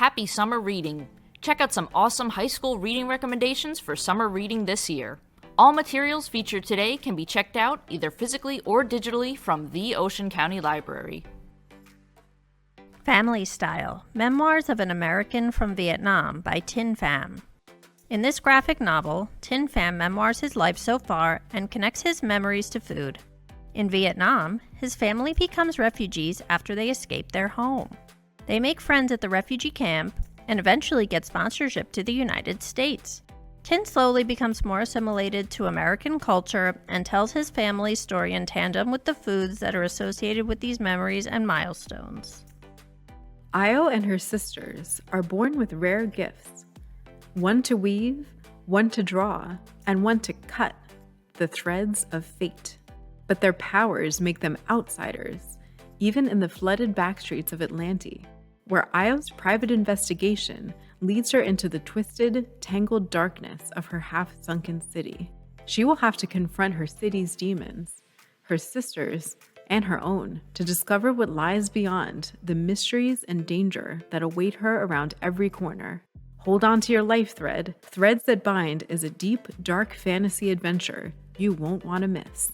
Happy summer reading! Check out some awesome high school reading recommendations for summer reading this year. All materials featured today can be checked out either physically or digitally from the Ocean County Library. Family Style: Memoirs of an American from Vietnam by Tin Pham. In this graphic novel, Tin Pham memoirs his life so far and connects his memories to food. In Vietnam, his family becomes refugees after they escape their home. They make friends at the refugee camp and eventually get sponsorship to the United States. Tin slowly becomes more assimilated to American culture and tells his family's story in tandem with the foods that are associated with these memories and milestones. Io and her sisters are born with rare gifts. One to weave, one to draw, and one to cut the threads of fate. But their powers make them outsiders, even in the flooded backstreets of Atlante, where Io's private investigation leads her into the twisted, tangled darkness of her half-sunken city. She will have to confront her city's demons, her sisters, and her own, to discover what lies beyond the mysteries and danger that await her around every corner. Hold on to your life thread. Threads That Bind is a deep, dark fantasy adventure you won't want to miss.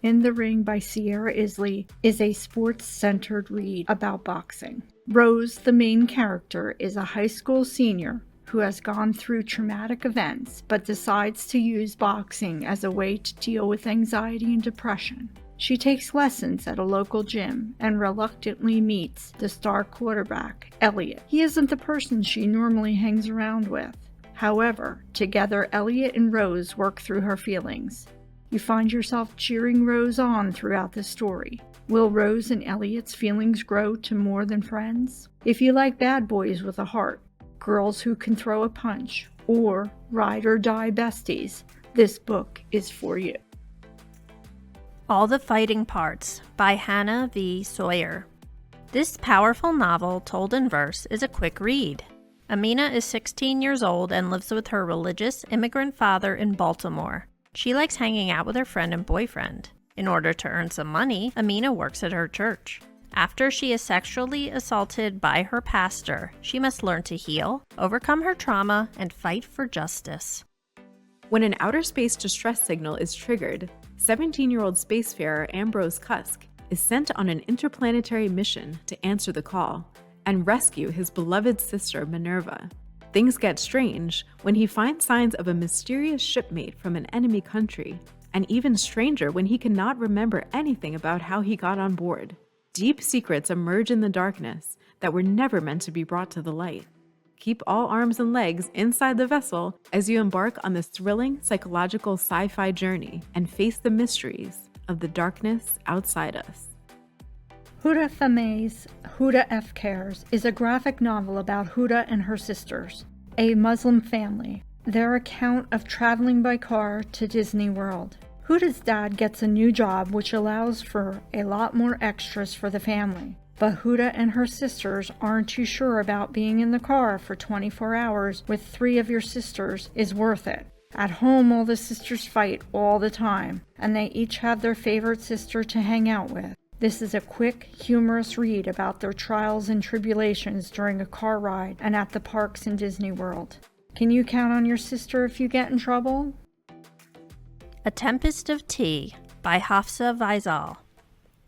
In the Ring by Sierra Isley is a sports-centered read about boxing. Rose, the main character, is a high school senior who has gone through traumatic events but decides to use boxing as a way to deal with anxiety and depression. She takes lessons at a local gym and reluctantly meets the star quarterback, Elliot. He isn't the person she normally hangs around with. However, together Elliot and Rose work through her feelings. You find yourself cheering Rose on throughout the story. Will Rose and Elliot's feelings grow to more than friends? If you like bad boys with a heart, girls who can throw a punch, or ride or die besties, this book is for you. All the Fighting Parts by Hannah V. Sawyer. This powerful novel, told in verse, is a quick read. Amina is 16 years old and lives with her religious immigrant father in Baltimore. She likes hanging out with her friend and boyfriend. In order to earn some money, Amina works at her church. After she is sexually assaulted by her pastor, she must learn to heal, overcome her trauma, and fight for justice. When an outer space distress signal is triggered, 17-year-old spacefarer Ambrose Kusk is sent on an interplanetary mission to answer the call and rescue his beloved sister Minerva. Things get strange when he finds signs of a mysterious shipmate from an enemy country, and even stranger when he cannot remember anything about how he got on board. Deep secrets emerge in the darkness that were never meant to be brought to the light. Keep all arms and legs inside the vessel as you embark on this thrilling psychological sci-fi journey and face the mysteries of the darkness outside us. Huda Thamai's Huda F. Cares is a graphic novel about Huda and her sisters, a Muslim family, their account of traveling by car to Disney World. Huda's dad gets a new job which allows for a lot more extras for the family, but Huda and her sisters aren't too sure about being in the car for 24 hours with 3 of your sisters is worth it. At home, all the sisters fight all the time, and they each have their favorite sister to hang out with. This is a quick, humorous read about their trials and tribulations during a car ride and at the parks in Disney World. Can you count on your sister if you get in trouble? A Tempest of Tea by Hafsa Faizal.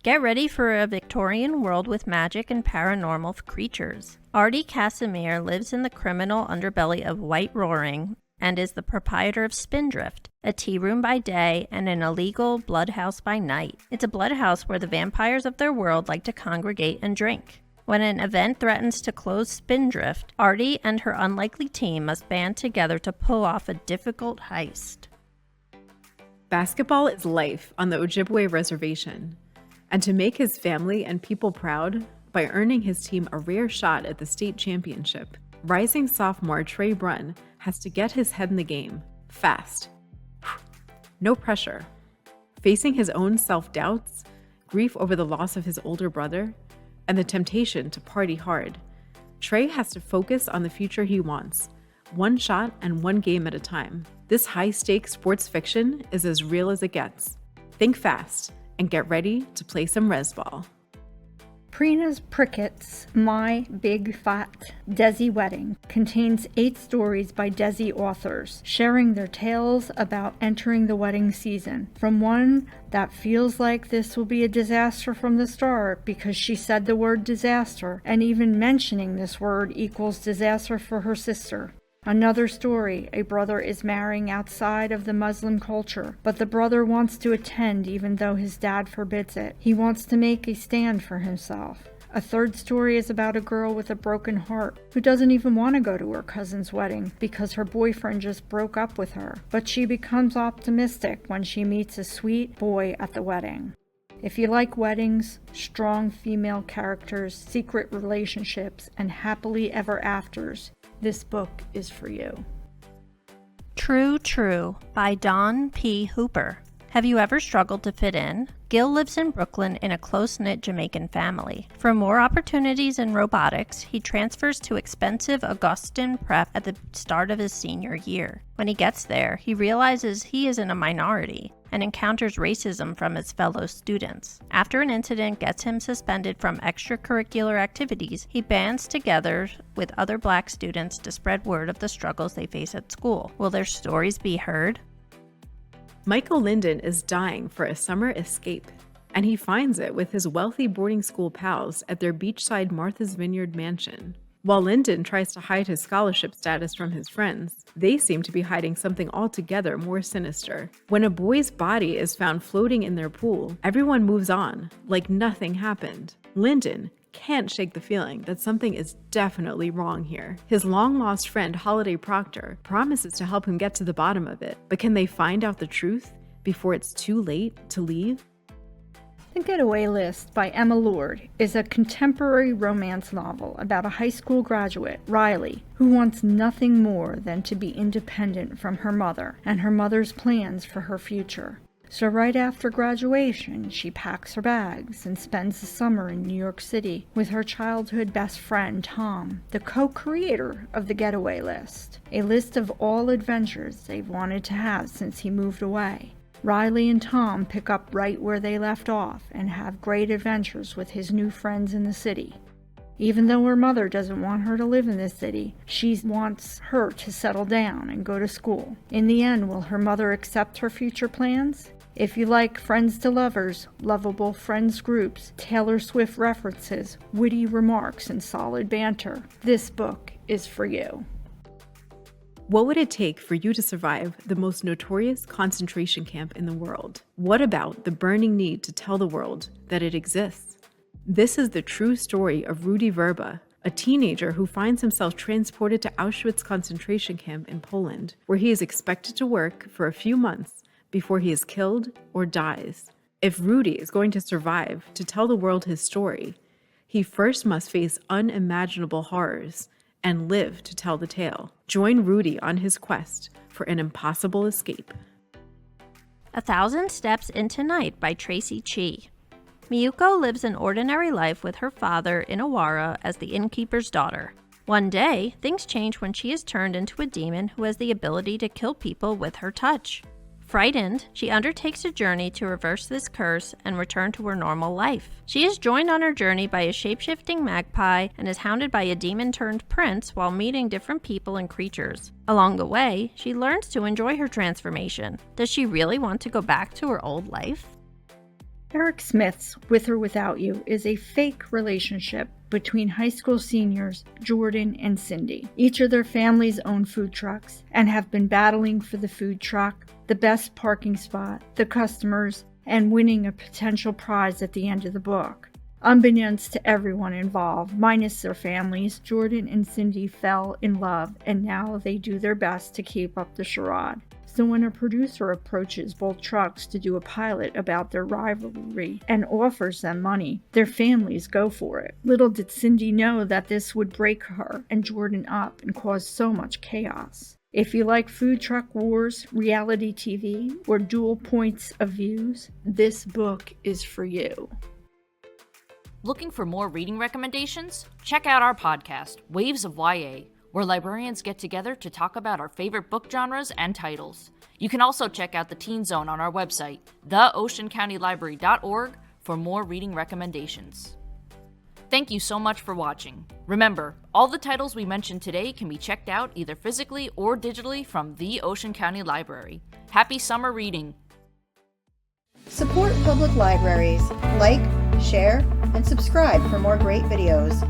Get ready for a Victorian world with magic and paranormal creatures. Artie Casimir lives in the criminal underbelly of White Roaring and is the proprietor of Spindrift, a tea room by day and an illegal bloodhouse by night. It's a bloodhouse where the vampires of their world like to congregate and drink. When an event threatens to close Spindrift, Artie and her unlikely team must band together to pull off a difficult heist. Basketball is life on the Ojibwe reservation, and to make his family and people proud by earning his team a rare shot at the state championship, rising sophomore Trey Brunn has to get his head in the game, fast. No pressure. Facing his own self-doubts, grief over the loss of his older brother, and the temptation to party hard, Trey has to focus on the future he wants, one shot and one game at a time. This high-stakes sports fiction is as real as it gets. Think fast and get ready to play some resball. Prina Prickett's My Big Fat Desi Wedding contains 8 stories by Desi authors, sharing their tales about entering the wedding season. From one that feels like this will be a disaster from the start because she said the word disaster, and even mentioning this word equals disaster for her sister. Another story, a brother is marrying outside of the Muslim culture, but the brother wants to attend even though his dad forbids it. He wants to make a stand for himself. A third story is about a girl with a broken heart who doesn't even want to go to her cousin's wedding because her boyfriend just broke up with her, but she becomes optimistic when she meets a sweet boy at the wedding. If you like weddings, strong female characters, secret relationships, and happily ever afters, this book is for you. True, True by Dawn P. Hooper. Have you ever struggled to fit in? Gil lives in Brooklyn in a close-knit Jamaican family. For more opportunities in robotics, he transfers to expensive Augustin Prep at the start of his senior year. When he gets there, he realizes he is in a minority and encounters racism from his fellow students. After an incident gets him suspended from extracurricular activities, he bands together with other black students to spread word of the struggles they face at school. Will their stories be heard? Michael Linden is dying for a summer escape, and he finds it with his wealthy boarding school pals at their beachside Martha's Vineyard mansion. While Linden tries to hide his scholarship status from his friends, they seem to be hiding something altogether more sinister. When a boy's body is found floating in their pool, everyone moves on, like nothing happened. Linden can't shake the feeling that something is definitely wrong here. His long-lost friend Holiday Proctor promises to help him get to the bottom of it, but can they find out the truth before it's too late to leave? The Getaway List by Emma Lord is a contemporary romance novel about a high school graduate, Riley, who wants nothing more than to be independent from her mother and her mother's plans for her future. So right after graduation, she packs her bags and spends the summer in New York City with her childhood best friend, Tom, the co-creator of The Getaway List, a list of all adventures they've wanted to have since he moved away. Riley and Tom pick up right where they left off and have great adventures with his new friends in the city. Even though her mother doesn't want her to live in this city, she wants her to settle down and go to school. In the end, will her mother accept her future plans? If you like friends to lovers, lovable friends groups, Taylor Swift references, witty remarks, and solid banter, this book is for you. What would it take for you to survive the most notorious concentration camp in the world? What about the burning need to tell the world that it exists? This is the true story of Rudy Verba, a teenager who finds himself transported to Auschwitz concentration camp in Poland, where he is expected to work for a few months before he is killed or dies. If Rudy is going to survive to tell the world his story, he first must face unimaginable horrors and live to tell the tale. Join Rudy on his quest for an impossible escape. 1,000 Steps Into Night by Tracy Chee. Miyuko lives an ordinary life with her father in Awara as the innkeeper's daughter. One day, things change when she is turned into a demon who has the ability to kill people with her touch. Frightened, she undertakes a journey to reverse this curse and return to her normal life. She is joined on her journey by a shape-shifting magpie and is hounded by a demon-turned-prince while meeting different people and creatures. Along the way, she learns to enjoy her transformation. Does she really want to go back to her old life? Eric Smith's With or Without You is a fake relationship between high school seniors Jordan and Cindy. Each of their families own food trucks and have been battling for the food truck, the best parking spot, the customers, and winning a potential prize at the end of the book. Unbeknownst to everyone involved, minus their families, Jordan and Cindy fell in love, and now they do their best to keep up the charade. So when a producer approaches both trucks to do a pilot about their rivalry and offers them money, their families go for it. Little did Cindy know that this would break her and Jordan up and cause so much chaos. If you like food truck wars, reality TV, or dual points of views, this book is for you. Looking for more reading recommendations? Check out our podcast, Waves of YA, where librarians get together to talk about our favorite book genres and titles. You can also check out the Teen Zone on our website, 𝐻EICHENCOuntylibrary.org, for more reading recommendations. Thank you so much for watching. Remember, all the titles we mentioned today can be checked out either physically or digitally from the Ocean County Library. Happy summer reading! Support public libraries. Like, share, and subscribe for more great videos.